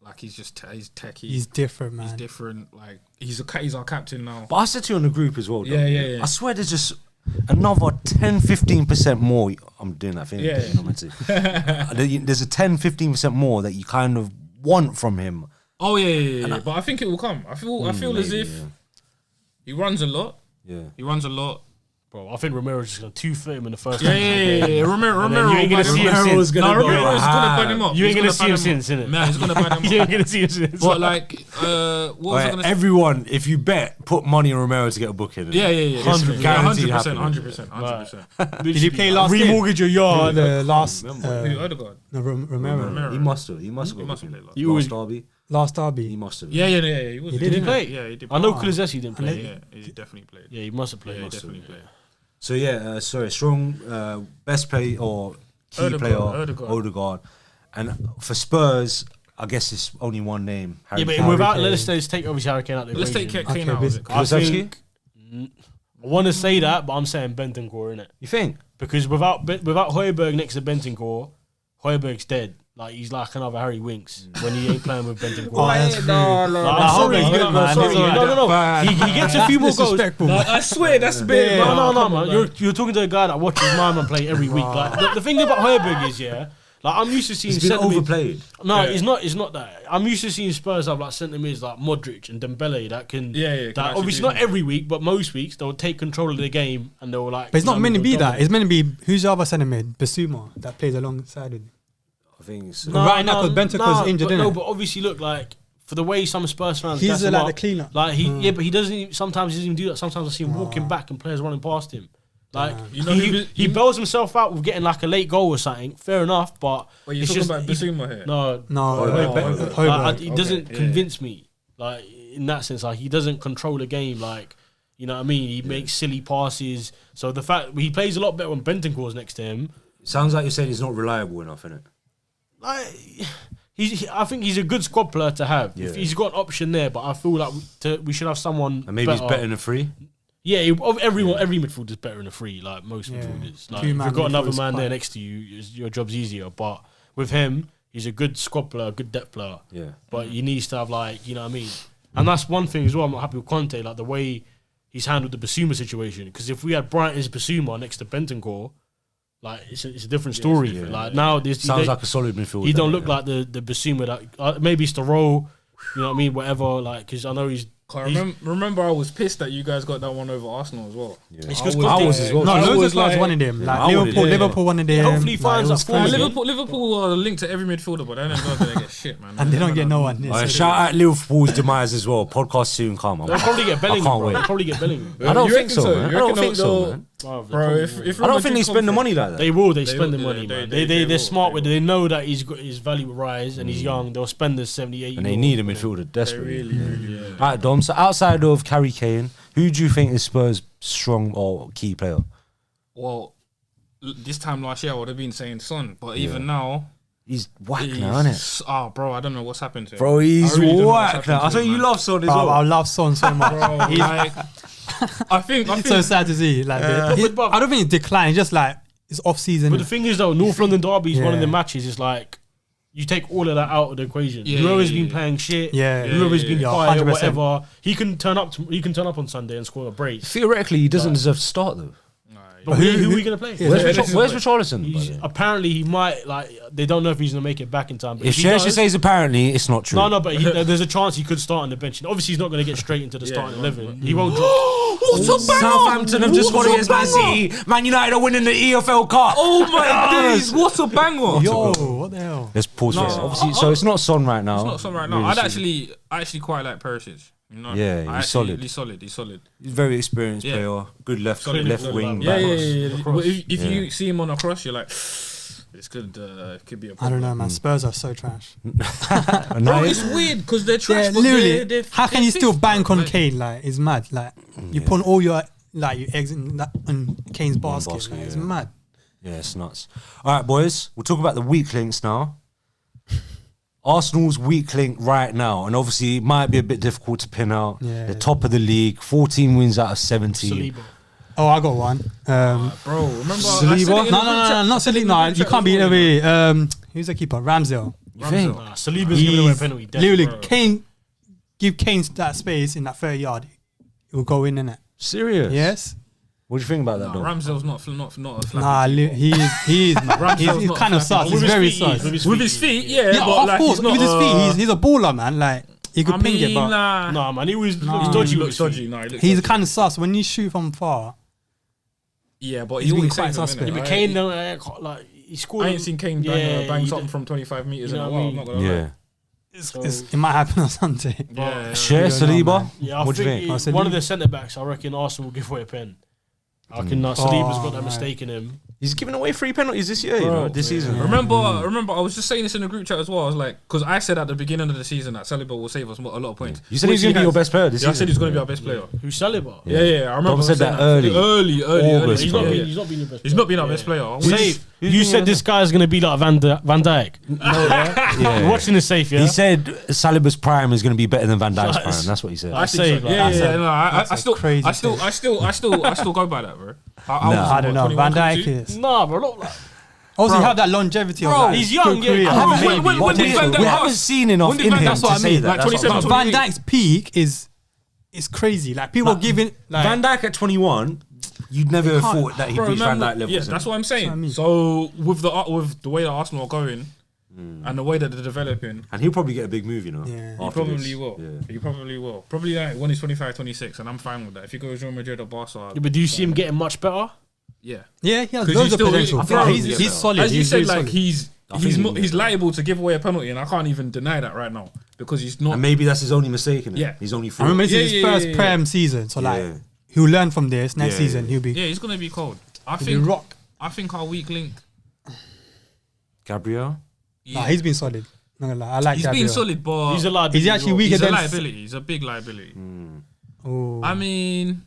like he's techie. He's different, man. He's different. Like he's our captain now. But I said to you on the group as well, Dom. Yeah. I swear there's just another 10-15% more. I'm doing that thing. Yeah. again, I'm meant to. There's a 10-15% more that you kind of want from him. Oh yeah. But I think it will come. I feel as maybe, if yeah. he runs a lot. Yeah. He runs a lot. bro, I think Romero's just gonna 2-foot him in the first. Yeah. Romero. you ain't gonna see him Romero's since. gonna No, go Romero's gonna hard. ban him up. You ain't He's gonna see ban him since, innit? Man, he's gonna ban him You up. ain't gonna see him since. But like, what was I Alright, gonna say? everyone, if you bet, put money on Romero to get a book in. Yeah. 100%. Guaranteed 100%. Did he play last game? Remortgage your yard. The last Who, Odegaard? no, Romero. He must have. He must have. He must have played last. You Last always- derby. Last He derby. must have. Yeah. He was. Did he play? Yeah, he did. I know Oh. Kulusevski didn't play. Yeah, he definitely played. Yeah, he must have played. Yeah, he must have, definitely played. So yeah, sorry, strong best play or key Odegaard, player Odegaard. Odegaard, and for Spurs, I guess it's only one name. Yeah, but Harry without Kane. let's take obviously Harry Kane out the Let's take equation. Kane Okay, out of it. I Kulusevski? think I want to say that, but I'm saying Bentancur in it You think? because without Højbjerg next to Bentancur, Højbjerg's dead. Like he's like another Harry Winks when he ain't playing with Bentancur. Oh, that's rude. Like, I'm sorry, Højbjerg's good, man. sorry. It's alright. No. He gets a few more goals. Disrespectful. No, I swear that's a bit. No, man. You're talking to a guy that watches my man play every week. Like the thing about Højbjerg is, like I'm used to seeing He's been centre mid- overplayed. No, it's not that. I'm used to seeing Spurs have like centre mids like Modric and Dembele that can. Yeah, can That actually obviously do not that. every week, but most weeks they'll take control of the game and they'll like. But it's not meant to be that. dominate. It's meant to be who's the other centre mid? Basuma that plays alongside him. I think it's. Right now, 'cause Bentancur's injured, but, innit? No, but obviously, look like for the way some Spurs fans. He's gas him like up, the cleaner. Like but he doesn't. Sometimes he doesn't even do that. Sometimes I see him walking back and players running past him. Like You know, he bails himself out with getting like a late goal or something. Fair enough, but But you're it's talking just about Basuma here. no. No, Højbjerg. Højbjerg. It doesn't Okay, convince me. Like in that sense, like he doesn't control the game. Like you know what I mean. He makes silly passes. So the fact he plays a lot better when Bentancur's next to him. Sounds like you're saying he's not reliable enough, innit? Like I think he's a good squad player to have. Yeah. If he's got an option there, but I feel like we should have someone. And maybe he's better than a free. Yeah, every midfielder's better than a free. Like most midfielders. Like if Two-man you've got another midfielders man there quite- next to you, your job's easier. But with him, he's a good squad player, good depth player. Yeah. But he needs to have like you know what I mean. And that's one thing as well. I'm not happy with Conte, like the way he's handled the Basuma situation. Because if we had Brighton's Basuma next to Bentancur, like it's a different story. Like now, this Sounds like a solid midfielder. he don't look like the Basuma that maybe it's the role, you know what I mean? Whatever, like because I know he's. Remember, I was pissed that you guys got that one over Arsenal as well. Yeah. It's 'cause I was as well. No, I loads was of clubs like- wanted him. Like I wanted Liverpool, him. Liverpool wanted him. hopefully he finds it was that form crazy. again. Liverpool are linked to every midfielder, but they're not going to get shit, man. And they don't get no one. Alright, shout out Liverpool's demise as well. Podcast soon come. They'll probably get Bellingham. I can't Bro. wait. They'll probably get Bellingham. I don't You think reckon so, man. You I don't reckon think so, they'll- man. Bro, if I don't think they spend the money like that. They will. They They spend will, the money, they- man. they- They're they smart will, with it. They know that he's got his value will rise and he's young. They'll spend the 70, 80 And they mil. need a midfielder desperately. really. Alright, Dom. So outside of Harry Kane, who do you think is Spurs' strong or key player? Well, this time last year I would have been saying Son, but even now, He's whack now, isn't it? bro, I don't know what's happened to him. Bro, he's I really don't know what's whack happened now. to I thought him, you man. love Son as Bro, I well. love Son so much. Bro, like, I think It's so sad to see. Like, but- I don't think it's declined. It's just like it's off season. But the thing is, though, North London Derby is one of Yeah. the matches. It's like You take all of that out of the equation. Yeah, Whoever's yeah, been yeah. playing shit, Yeah. whoever's been Yeah, quiet, 100%. whatever, he can turn up. He can turn up on Sunday and score a brace. Theoretically, he doesn't deserve to start though. But who are we gonna play? Yeah, Where's Richarlison? by the way? Apparently, he might they don't know if he's gonna make it back in time. But If he Chelsea does- says apparently, it's not true. no, but there's a chance he could start on the bench. Obviously, he's not gonna get straight into the starting 11. He won't drop. Southampton have just got against Man City. Man United are winning the EFL Cup. Oh my days! What a banger! Yo, what the hell? Let's pause for No, a second. Obviously, so it's not Son right now. It's not something right now. Really I soon. actually quite like Perisic. You know? Yeah, he's solid. He's solid. He's solid. He's a very experienced Yeah. player. Good left Solid left left wing. back. Yeah, back. yeah, yeah. yeah. Across. But if Yeah. you see him on a cross, you're like, this could be a I problem. don't know, man. Spurs are so trash. And Bro, now- it's weird because they're trash. Yeah, but literally. they're How can you still fifth, bank bro. on Like, Kane? Like, it's mad. Like, you put all your eggs in that on Kane's basket. basket, Like, it's yeah. mad. Yeah, it's nuts. All right, boys. We'll talk about the weak links now. Arsenal's weak link right now, and obviously it might be a bit difficult to pin out. Yeah. The top of the league, 14 wins out of 17. Saliba. Oh, I got one. Bro, remember? Saliba? No, not Saliba. No, you can't be away. Who's the keeper? Ramsdale. You think? Nah, Saliba's gonna win a penalty. Literally, Bro. Kane. Give Kane that space in that 30 yard. It will go in, innit? Serious? Yes. What do you think about that, though? Ramsdale's not a flappy. Nah, he is. Man. Ramsdale's He's not kind of flappy. sus. With He's his very feet, sus. With his feet, yeah. Yeah, but of like, course. he's not, With his feet, he's a baller, man. Like he could I ping mean, it, but Nah, man, he was Nah. looks He dodgy. looks dodgy. No, he looks he's dodgy. kind of sus. When you shoot from far, Yeah, but he's he been always quite saves them, suspect. innit? But I- Kane, like he scored. I ain't seen Kane bang something from 25 meters You in know a what I while. mean? I'm not gonna Yeah. lie. it might happen on Sunday. Yeah, Share I don't know, Saliba? man. Yeah, I What do you think think? Oh, one of Saliba. the centre backs. I reckon Arsenal will give away a pen. I reckon Saliba's got that right. mistake in him. He's giving away 3 penalties this year, this season. Remember, I was just saying this in the group chat as well. I was like, because I said at the beginning of the season that Saliba will save us a lot of points. You said he was going to be your best player this Yeah, I season. said he was going to be our best player. Who's Saliba? Yeah, I remember. Tom said saying that early. August, He's bro. not Yeah, been. yeah. He's not been your best. He's not been our best player. Safe. You said this guy's gonna be like Van Dijk. Yeah. Watching the safe, yeah. He said Saliba's prime is going to be better than Van Dijk's That's- prime. That's what he said. I say, so. like, Yeah, that's yeah, a- no, I that's still, a crazy I still go by that, bro. I don't know. Van Dijk is. Nah, bro. Look, like, Also, Bro. you have that longevity of Bro, like, he's young, good yeah. career. I haven't- Maybe. when But did this- Van Dijk we pass? haven't seen enough When did in Van him Dijk- to That's what I say mean. that. Like That's what- 27, But Van 28. Dijk's peak is crazy. Like people giving like Van Dijk at 21, you'd never have can't- thought that he'd Bro, reach Van remember- Dijk levels. Yeah, that's what I'm saying. That's what I mean. So with the way that Arsenal are going and the way that they're developing, And he'll probably get a big move, you know. Yeah. he after probably this. will. Yeah. He probably will. Probably like when he's 25, 26, and I'm fine with that. If he goes Real Madrid or Barca, but do you see him getting much better? yeah. yeah, he has 'Cause loads he's of still- potential. I feel like He's he's solid. As you He's said, really like solid. he's I think he can he's get liable to give away a penalty, and I can't even deny that right now because he's not. And maybe that's his only mistake in it. Yeah. He's only I four. remember this Yeah, is his yeah, first yeah, Prem season, so like Yeah. he'll learn from this. Next Yeah, season yeah. he'll be Yeah, he's gonna be cold. I he'll be think. rock. I think our weak link. Gabriel? Nah, he's been solid. Not gonna lie. I like He's Gabriel. been solid, but He's a liability. Is he actually as well. weak He's a against? liability. He's a big liability. Oh. I mean,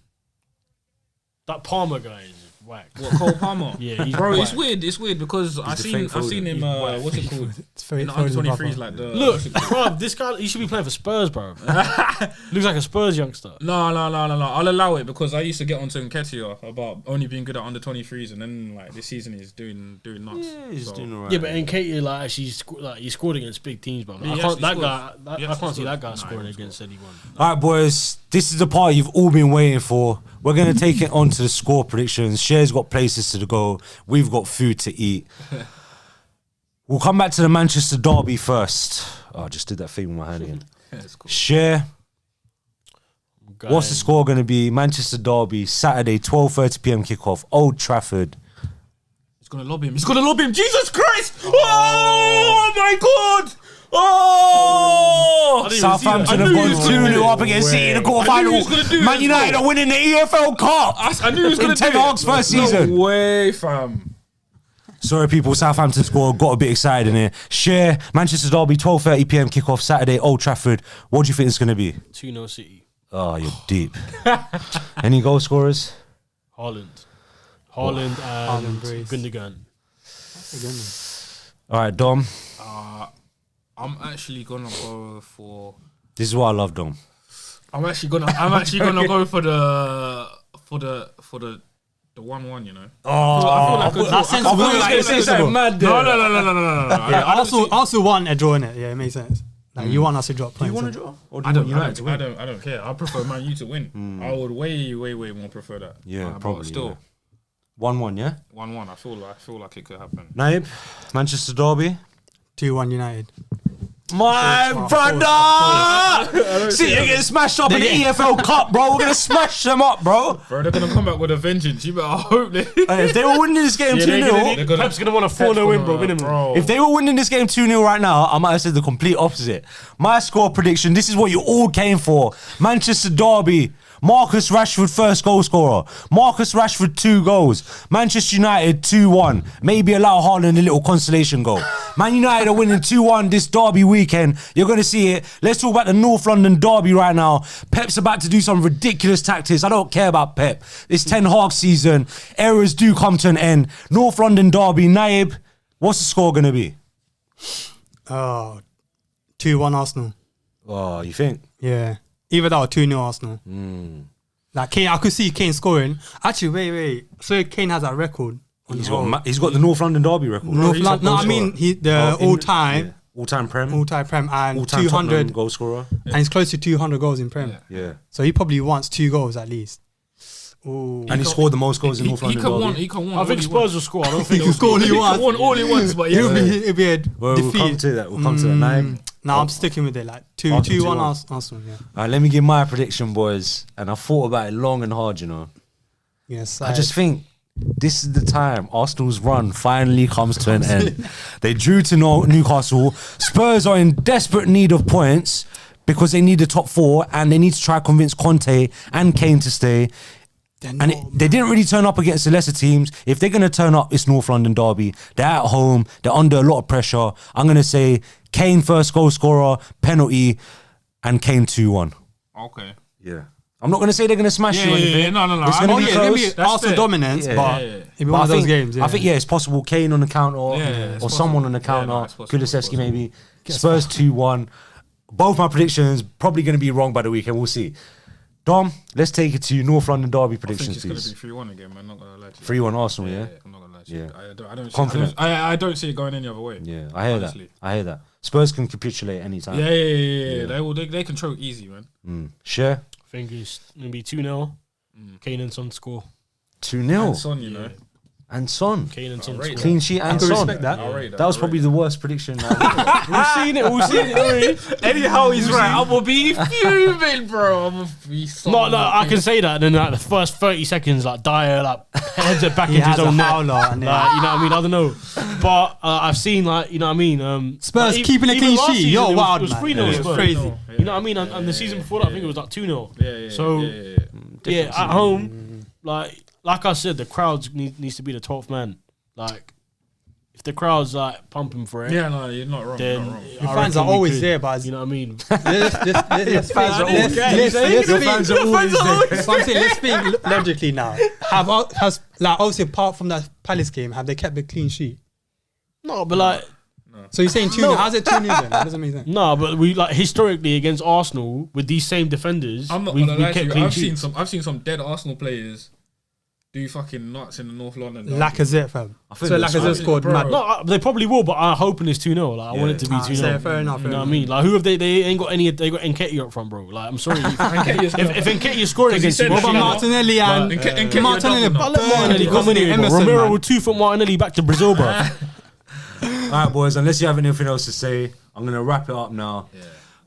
That Palmer guy is whack. what Cole Palmer? Yeah, he's Bro, whack. it's weird. It's weird because I've the seen fake him. Foden. What's it called? It's very In the under Foden's 23s, brother. like the Look, what's it called? bro, this guy, he should be playing for Spurs, bro. Looks like a Spurs youngster. No. I'll allow it because I used to get onto Nketiah about only being good at under 23s, and then like this season he's doing nuts. Yeah, he's So- doing alright. Yeah, but Nketiah like actually he scored against big teams, bro. Yeah, I he can't actually that scored. guy. He I actually can't see that scored. guy Nah, scoring he against anyone. All right, boys. This is the part you've all been waiting for. We're going to take it on to the score predictions. Cher's got places to go. We've got food to eat. We'll come back to the Manchester derby first. Oh, I just did that thing with my hand again. Yeah, it's cool. Cher, what's the score going to be? Manchester derby, Saturday, 12:30 p.m. kickoff, Old Trafford. He's gonna lob him. He's gonna lob him. Jesus Christ! Oh my God! Oh! Southampton I have knew gone he was gonna 2-0 do up it. against City in the I knew he was quarterfinal. gonna do it Man as United well. are winning the EFL Cup. I knew he was gonna in Ten do it. Hag's first No season. way, fam. Sorry, people. Southampton score. Got a bit excited in here. Cher, Manchester derby, 12:30 p.m. kickoff, Saturday, Old Trafford. What do you think it's going to be? 2-0 City. Oh, you're deep. Any goal scorers? Haaland Haaland and brace. Gundogan. All right, Dom. I'm actually gonna go for. This is what I love, Dom. I'm actually gonna go for the the 1-1, you know. Oh, That's sensible. sensible. Mad there. No. Yeah, Arsenal want a draw in it. Yeah, it makes sense. Like you want us to drop points. You want innit? to draw? Or do I you don't, want I, United to win? don't, I don't care. I prefer Man U to win. I would way more prefer that. Yeah, but probably. Still, 1-1, yeah? 1-1. I feel like it could happen. Naib, Manchester derby. 2-1 United. My brother! See, you're getting smashed up in the EFL Cup, bro. We're going to smash them up, bro. Bro, they're gonna come back with a vengeance. You better hope they. If they were winning this game 2-0, Pep's gonna want a 4-0 win, bro. Minimum. Bro. if they were winning this game 2-0 right now, I might have said the complete opposite. My score prediction, this is what you all came for. Manchester derby. Marcus Rashford first goal scorer. Marcus Rashford 2 goals. Manchester United 2-1. Maybe allow Haaland a little consolation goal. Man United are winning 2-1 this derby weekend. You're going to see it. Let's talk about the North London derby right now. Pep's about to do some ridiculous tactics. I don't care about Pep. It's Ten Hag season. Errors do come to an end. North London derby. Naib, what's the score going to be? 2-1 Arsenal. Oh, you think? Yeah. Either that or 2-0 Arsenal. Like Kane, I could see Kane scoring. Actually, wait. So Kane has that record. He's got the North London derby record. I mean the all-time Prem. all-time Prem and All-time 200 goal scorer. and he's close to 200 goals in Prem. Yeah. So he probably wants 2 goals at least. Ooh. And he scored the most goals in North London derby. He can win. I think Spurs will score. I don't think He can score all he He wants. can win all he wants, but yeah. It'll be a Well, defeat. we'll come to that. We'll come to that. Naib. No, I'm sticking with it. Like 2-1 Arsenal. Yeah. All right, let me give my prediction, boys. And I thought about it long and hard, you know. Yes. I just think this is the time Arsenal's run finally comes to an end. They drew to Newcastle. Spurs are in desperate need of points because they need the top 4 and they need to try to convince Conte and Kane to stay. They didn't really turn up against the lesser teams. If they're going to turn up, it's North London derby. They're at home. They're under a lot of pressure. I'm going to say Kane first goal scorer, penalty, and Kane 2-1. Okay. Yeah. I'm not going to say they're going to smash you or anything. No. It's I gonna know, be It's close. going to be That's Arsenal fair. dominance, but it'll be one of those games. Yeah. I think, it's possible Kane on the counter it's or someone on the possible. counter. It's possible, Kulusevski maybe. Spurs 2-1. Both my predictions probably going to be wrong by the weekend. We'll see. Dom, let's take it to you. North London derby I think predictions, it's gonna please. be 3-1 again, man. I'm not gonna lie to you. 3-1 Arsenal, yeah? I'm not gonna lie to you. Yeah. I don't Confident. I don't see it going any other way. Yeah, I hear honestly. that. I hear that. Spurs can capitulate anytime. Yeah. They can choke easy, man. Share? I think it's going to be 2-0. Kane and Son score. 2-0. And Son, you know. And Son. Kane and Son rate score. Clean sheet and can Son. respect that. I'll rate that. That was probably the worst prediction. We've seen it. Anyhow, he's right. I will be fuming, bro. I'm gonna be so No, I can say that. And then like the first 30 seconds, like Dyer heads it back He into his has a own net. howler. And Like, you know what I mean? I don't know. But I've seen, like, you know what I mean? Spurs like, keeping a even clean last sheet. season, You're it was- wild, It was man. 3-0 It was Spurs. crazy. You know what I mean? And the season before that, I think it was like 2-0. Yeah. So, yeah, at home, like I said, the crowd needs to be the 12th man. Like, if the crowd's like pumping for it, Yeah, no, you're not wrong. You're then not wrong. Your fans are always there, but You know what I mean? let's fans are always there. Your fans are always there. let's think logically now. Has like obviously apart from that Palace game, have they kept the clean sheet? No, but like, So you're saying 2-0? How's it 2-0 then? That doesn't make sense. no, but we like historically against Arsenal with these same defenders, I'm not we gonna lie to kept you. clean I've sheets. seen some dead Arsenal players do fucking nuts in the North London. Lacazette, fam. think So that's Lacazette right. scored Bro. mad. No, they probably will, but I'm hoping it's 2-0. Like, I want it to be 2-0. Fair enough. You know what I mean? Like, who have they ain't got any? They got Nketiah up front, bro. Like, I'm sorry. if Nketiah's scoring against you, said what that, about you know. Martinelli and Nketiah Martinelli. double now. Let Martinelli come in here, bro. Emerson, Romero man. with 2 foot Martinelli back to Brazil, bro. All right, boys, unless you have anything else to say, I'm going to wrap it up now.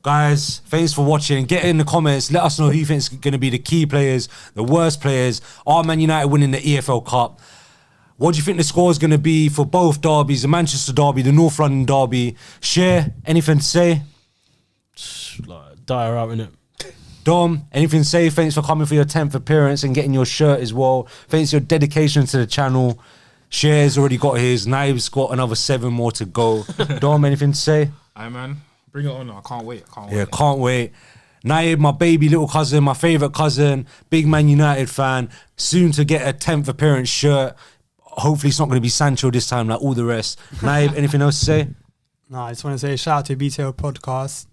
Guys, thanks for watching. Get in the comments. Let us know who you think is going to be the key players, the worst players. Are Man United winning the EFL Cup? What do you think the score is going to be for both derbies, the Manchester derby, the North London derby? Share, anything to say? Like, Dyer out, innit? Dom, anything to say? Thanks for coming for your 10th appearance and getting your shirt as well. Thanks for your dedication to the channel. Share's already got his. Naib's got another 7 more to go. Dom, anything to say? Aye, man. Bring it on. I can't wait. Yeah, can't wait. Naib, my baby little cousin, my favourite cousin, big Man United fan, soon to get a 10th appearance shirt. Hopefully it's not going to be Sancho this time like all the rest. Naib, anything else to say? No, I just want to say shout out to BTL Podcast.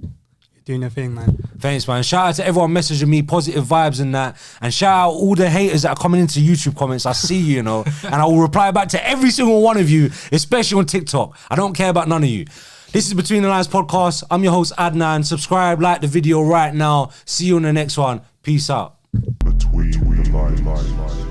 doing their thing, man. Thanks, man. Shout out to everyone messaging me, positive vibes and that. And shout out all the haters that are coming into YouTube comments. I see you, you know. And I will reply back to every single one of you, especially on TikTok. I don't care about none of you. This is Between the Lines podcast. I'm your host, Adnan. Subscribe, like the video right now. See you on the next one. Peace out. Between the lines.